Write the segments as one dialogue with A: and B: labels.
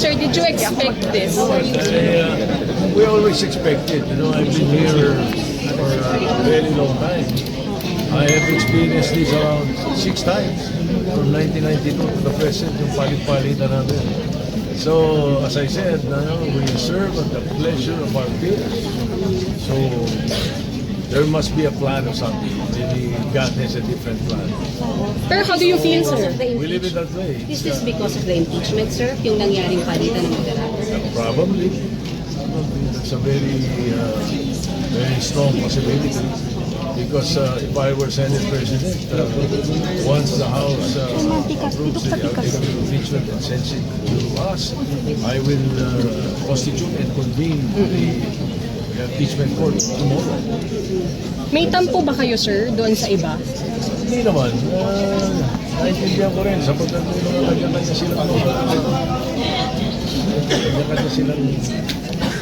A: sir, did you expect this?
B: We always expected. I've been here for a very long time. I have experienced this around 6 times from 1992 to the present, yung palit-palitan namin. So, as I said, we serve at the pleasure of our peers. So, there must be a plan or something. Maybe God has a different plan.
A: Pero how do you feel, sir?
B: We live it that way.
C: Is this because of the impeachment, sir? Yung nangyaring palitan ng moderator?
B: Probably. That's a very strong possibility. Because if I were Senate President, once the House approves the article of impeachment and sends it to us, I will constitute and convene the impeachment court tomorrow.
A: May tampo ba kayo, sir, doon sa iba?
B: Hindi naman. Naintindihan ko rin sapagkat may mga kanya-kanya silang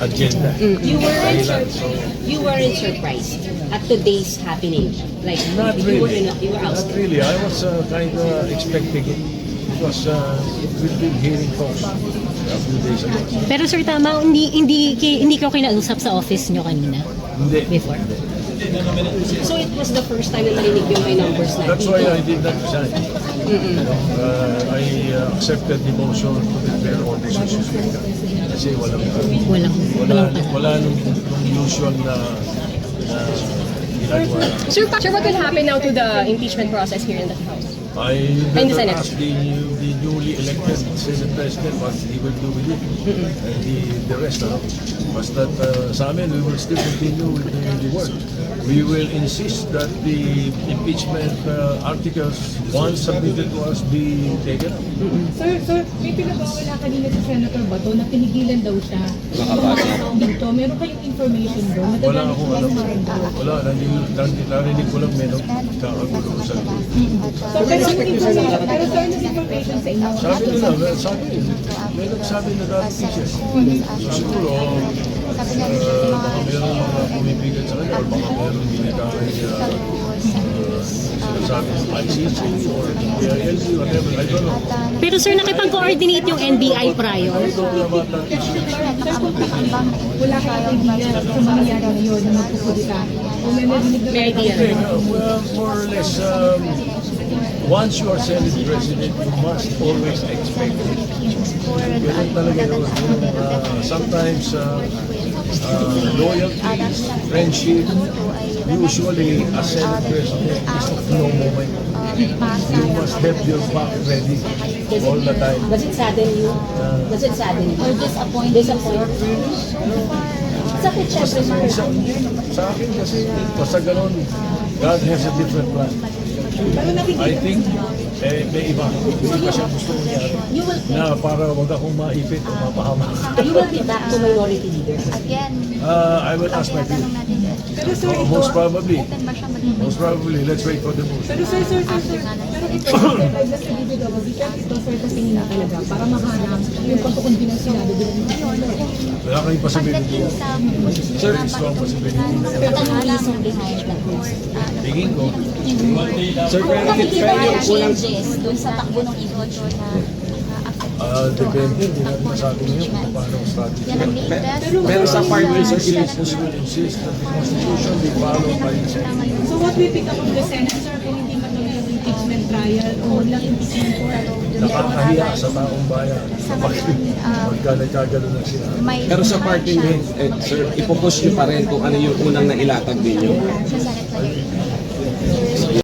B: agenda.
C: You weren't surprised at today's happening. Like
B: Not
C: you
B: really.
C: were
B: Not
C: outside.
B: really. I was kind of expecting it because we've been hearing talks a few days ago.
D: Pero sir, tama, hindi ko kinausap sa office nyo kanina
B: Hindi.
D: before.
C: So it was the first time na narinig yung may numbers na.
B: That's why I did not resign. I accepted the motion to declare all this suspended. Kasi wala nung usual na ginagawa.
A: Sir, what will happen now to the impeachment process here in the House?
B: I
A: In the
B: better
A: Senate.
B: ask the newly elected Senate President what he will do with it and the rest. Basta sa amin, we will still continue with the work. We will insist that the impeachment articles, once submitted to us, be taken up.
E: Sir, may pinabawala kanina si Senator Bato na pinigilan daw siya. Dito, meron kayong information doon?
B: Wala akong alam. Wala, narinig ko lang may nagkakagulo sa likod.
E: Pero sir, ano information sa inyo?
B: Sabi nila, may nagsabi na darating siya. So siguro, baka meron mga pumipigat sa kanya or baka meron ginagawin sinasabi ng ICC or PILC, whatever, I don't know.
D: Pero sir, nakipag-coordinate yung NBI prior?
B: I don't know about that issue.
E: Wala kayong idea sa mangyayari ngayon na magpupunta? O may narinig na
A: May idea.
B: Okay, well, more or less, once you are Senate President, you must always expect it. Ganun talaga yun. Sometimes, loyalty, friendship, usually a Senate President is of no moment. You must have your back ready all the time.
C: Does it sadden you? Does it sadden you? Or disappoint? Sakit syempre, sir.
B: Sa akin kasi, basta ganun, God has a different plan. I think, may iba siya gusto mangyari na para wag akong maipit o mapahamak.
C: You will be back to minority leader.
B: I will ask my people. Most probably, let's wait for the motion.
E: Pero sir, pero ito yung na sa bibig ako, because ito sir kasi talaga para mahanap yung pagkukundi ng sinabi din ng
B: Wala kayong possibility. Sir, strong possibility. Tingin ko.
F: Sir, pero
G: Makikita yung changes doon sa takbo ng impeachment na
B: Depende, hindi natin masabi ngayon kung paano ang strategy.
G: yan ang latest.
F: pero sa part ng sir,
B: We will insist that the Constitution be followed by the Senate.
E: So what we pick up from the Senate, sir, kung hindi man lang yung impeachment trial o lang impeachment court?
B: Nakakahiya sa taong bayan. Pagka nagkagano na sila.
F: pero sa party nyo, sir, ipopush nyo pa rin kung ano yung unang nailatag ninyo.
G: Sa Senate